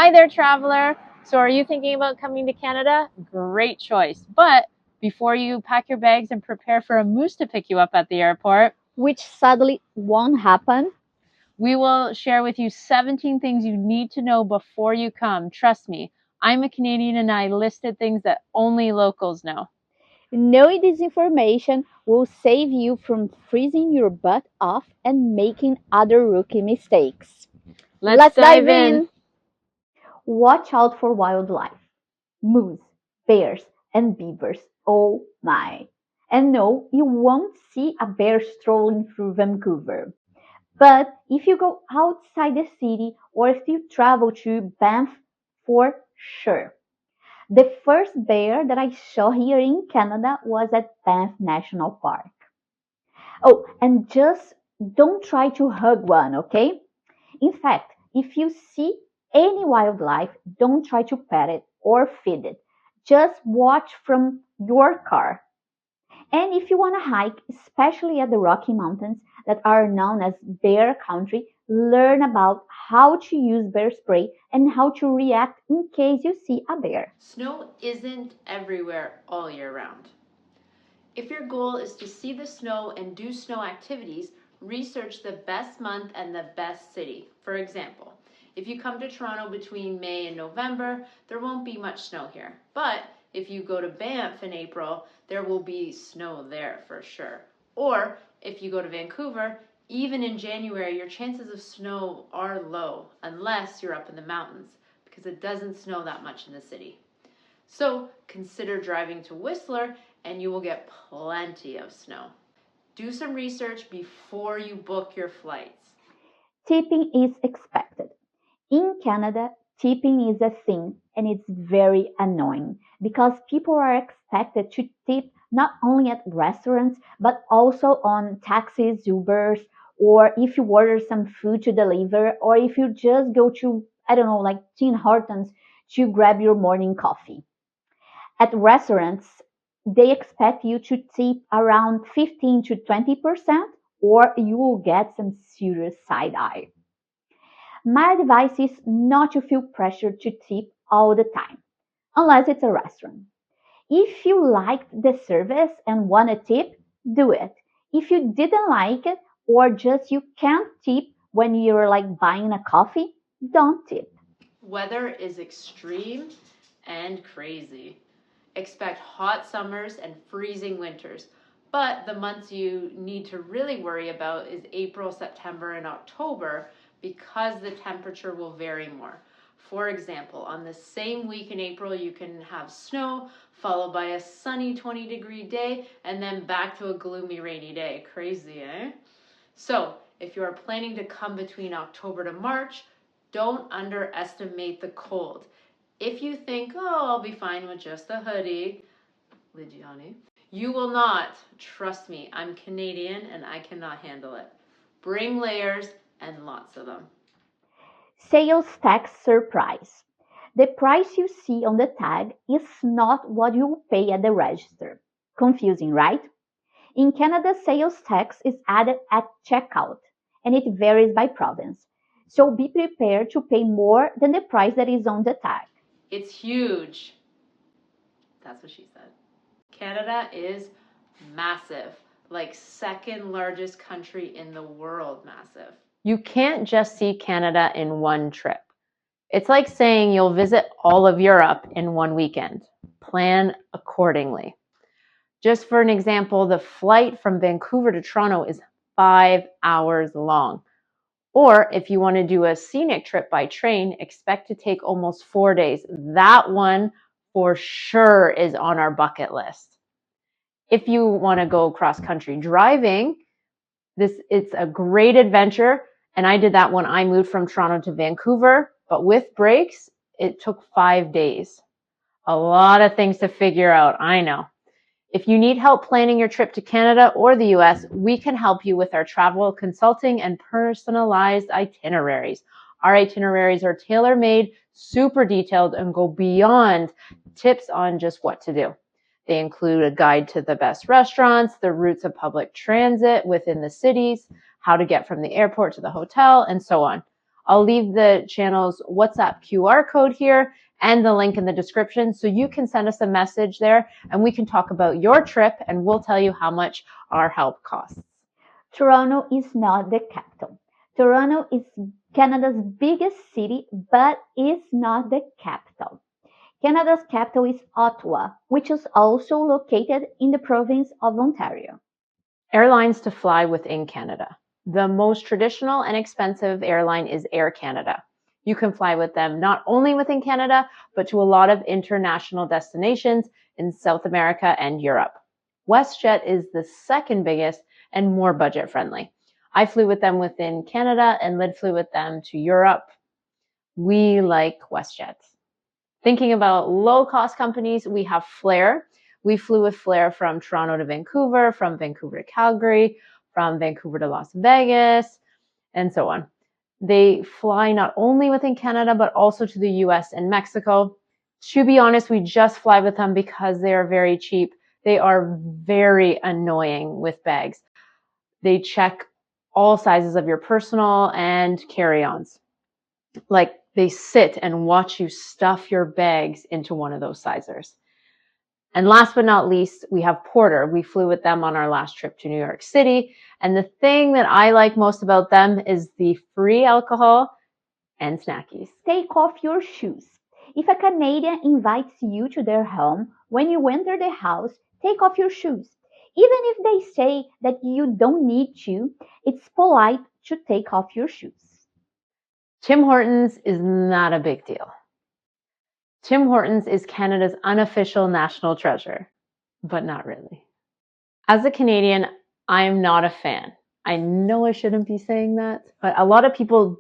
Hi there, traveler. So are you thinking about coming to Canada? Great choice. But before you pack your bags and prepare for a moose to pick you up at the airport, which sadly won't happen. we will share with you 17 things you need to know before you come. Trust me, I'm a Canadian and I listed things that only locals know. Knowing this information will save you from freezing your butt off and making other rookie mistakes. Let's dive in. Watch out for wildlife. Moose, bears, and beavers. Oh my. And no, you won't see a bear strolling through Vancouver. But if you go outside the city or if you travel to Banff, for sure. The first bear that I saw here in Canada was at Banff National Park. Oh, and just don't try to hug one, okay? In fact, if you see any wildlife, don't try to pet it or feed it. Just watch from your car. And if you want to hike, especially at the Rocky Mountains that are known as bear country, learn about how to use bear spray and how to react in case you see a bear. Snow isn't everywhere all year round. If your goal is to see the snow and do snow activities, research the best month and the best city. For example, if you come to Toronto between May and November, there won't be much snow here. But if you go to Banff in April, there will be snow there for sure. Or if you go to Vancouver, even in January, your chances of snow are low unless you're up in the mountains because it doesn't snow that much in the city. So consider driving to Whistler and you will get plenty of snow. Do some research before you book your flights. Tipping is expected. In Canada, tipping is a thing and it's very annoying because people are expected to tip not only at restaurants but also on taxis, Ubers, or if you order some food to deliver, or if you just go to, I don't know, like Tim Hortons to grab your morning coffee. At restaurants, they expect you to tip around 15 to 20% or you will get some serious side eye. My advice is not to feel pressured to tip all the time, unless it's a restaurant. If you liked the service and want a tip, do it. If you didn't like it or just you can't tip when you're like buying a coffee, don't tip. Weather is extreme and crazy. Expect hot summers and freezing winters. But the months you need to really worry about is April, September, and October because the temperature will vary more. For example, on the same week in April, you can have snow, followed by a sunny 20-degree day, and then back to a gloomy, rainy day. Crazy, eh? So, if you are planning to come between October to March, don't underestimate the cold. If you think, oh, I'll be fine with just a hoodie, Ligiani, you will not. Trust me, I'm Canadian and I cannot handle it. Bring layers and lots of them. Sales tax surprise. The price you see on the tag is not what you will pay at the register. Confusing, right? In Canada, sales tax is added at checkout and it varies by province. So be prepared to pay more than the price that is on the tag. It's huge. That's what she said. Canada is massive, like second largest country in the world, massive. You can't just see Canada in one trip. It's like saying you'll visit all of Europe in one weekend. Plan accordingly. Just for an example, the flight from Vancouver to Toronto is 5 hours long. Or if you want to do a scenic trip by train, expect to take almost 4 days. That one for sure is on our bucket list. If you want to go cross country driving, it's a great adventure. And I did that when I moved from Toronto to Vancouver, but with breaks, it took 5 days. A lot of things to figure out, I know. If you need help planning your trip to Canada or the US, we can help you with our travel consulting and personalized itineraries. Our itineraries are tailor-made, super detailed, and go beyond tips on just what to do. They include a guide to the best restaurants, the routes of public transit within the cities, how to get from the airport to the hotel, and so on. I'll leave the channel's WhatsApp QR code here and the link in the description so you can send us a message there and we can talk about your trip and we'll tell you how much our help costs. Toronto is not the capital. Toronto is Canada's biggest city, but is not the capital. Canada's capital is Ottawa, which is also located in the province of Ontario. Airlines to fly within Canada. The most traditional and expensive airline is Air Canada. You can fly with them not only within Canada, but to a lot of international destinations in South America and Europe. WestJet is the second biggest and more budget friendly. I flew with them within Canada and Lyd flew with them to Europe. We like WestJet. Thinking about low-cost companies, we have Flair. We flew with Flair from Toronto to Vancouver, from Vancouver to Calgary, from Vancouver to Las Vegas, and so on. They fly not only within Canada, but also to the US and Mexico. To be honest, we just fly with them because they are very cheap. They are very annoying with bags. They check all sizes of your personal and carry-ons. Like they sit and watch you stuff your bags into one of those sizers. And last but not least, we have Porter. We flew with them on our last trip to New York City. And the thing that I like most about them is the free alcohol and snackies. Take off your shoes. If a Canadian invites you to their home, when you enter the house, take off your shoes. Even if they say that you don't need to, it's polite to take off your shoes. Tim Hortons is not a big deal. Tim Hortons is Canada's unofficial national treasure, but not really. As a Canadian, I am not a fan. I know I shouldn't be saying that, but a lot of people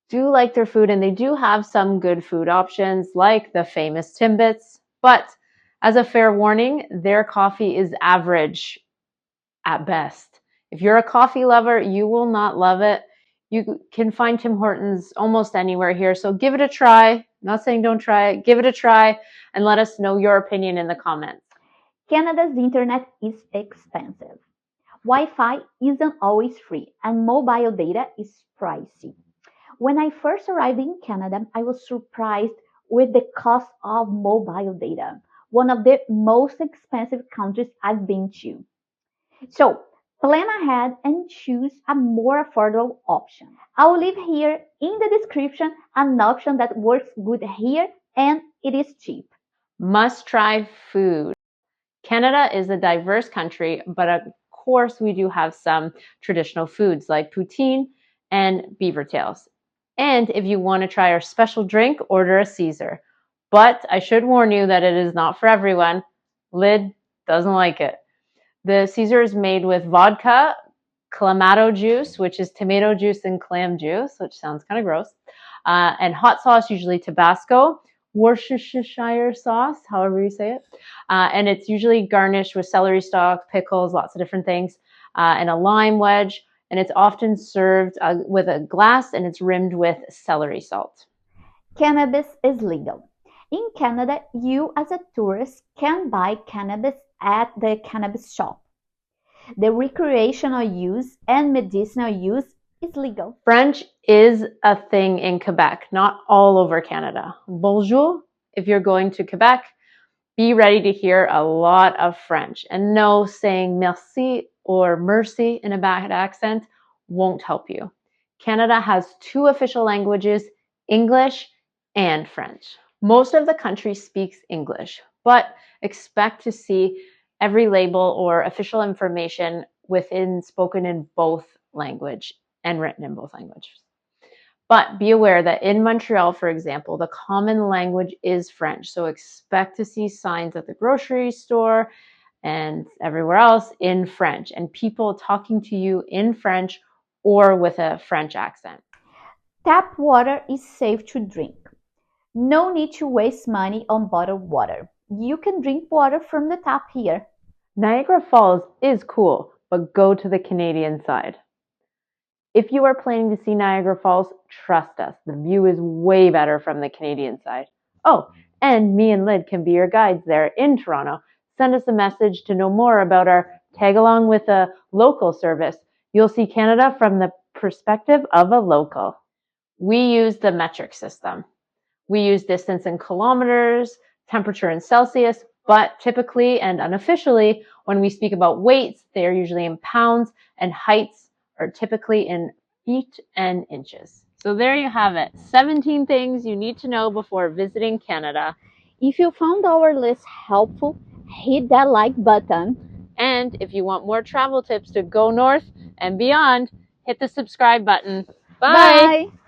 do like their food and they do have some good food options like the famous Timbits, but as a fair warning, their coffee is average at best. If you're a coffee lover, you will not love it. You can find Tim Hortons almost anywhere here, so give it a try. Not saying don't try it. Give it a try and let us know your opinion in the comments. Canada's internet is expensive. Wi-Fi isn't always free and mobile data is pricey. When I first arrived in Canada, I was surprised with the cost of mobile data, one of the most expensive countries I've been to. So, plan ahead and choose a more affordable option. I'll leave here in the description an option that works good here and it is cheap. Must try food. Canada is a diverse country, but of course we do have some traditional foods like poutine and beaver tails. And if you want to try our special drink, order a Caesar. But I should warn you that it is not for everyone. Lyd doesn't like it. The Caesar is made with vodka, clamato juice, which is tomato juice and clam juice, which sounds kind of gross, and hot sauce, usually Tabasco, Worcestershire sauce, however you say it, and it's usually garnished with celery stalk, pickles, lots of different things, and a lime wedge, and it's often served with a glass and it's rimmed with celery salt. Cannabis is legal. In Canada, you as a tourist can buy cannabis at the cannabis shop. The recreational use and medicinal use is legal. French is a thing in Quebec, not all over Canada. Bonjour, if you're going to Quebec, be ready to hear a lot of French. And no, saying merci or mercy in a bad accent won't help you. Canada has two official languages, English and French. Most of the country speaks English, but expect to see every label or official information spoken in both language and written in both languages. But be aware that in Montreal, for example, the common language is French. So expect to see signs at the grocery store and everywhere else in French and people talking to you in French or with a French accent. Tap water is safe to drink. No need to waste money on bottled water. You can drink water from the tap here. Niagara Falls is cool, but go to the Canadian side. If you are planning to see Niagara Falls, trust us, the view is way better from the Canadian side. Oh, and me and Lyd can be your guides there in Toronto. Send us a message to know more about our tag along with a local service. You'll see Canada from the perspective of a local. We use the metric system. We use distance in kilometers, temperature in Celsius, but typically and unofficially, when we speak about weights, they are usually in pounds, and heights are typically in feet and inches. So there you have it, 17 things you need to know before visiting Canada. If you found our list helpful, hit that like button. And if you want more travel tips to go north and beyond, hit the subscribe button. Bye. Bye.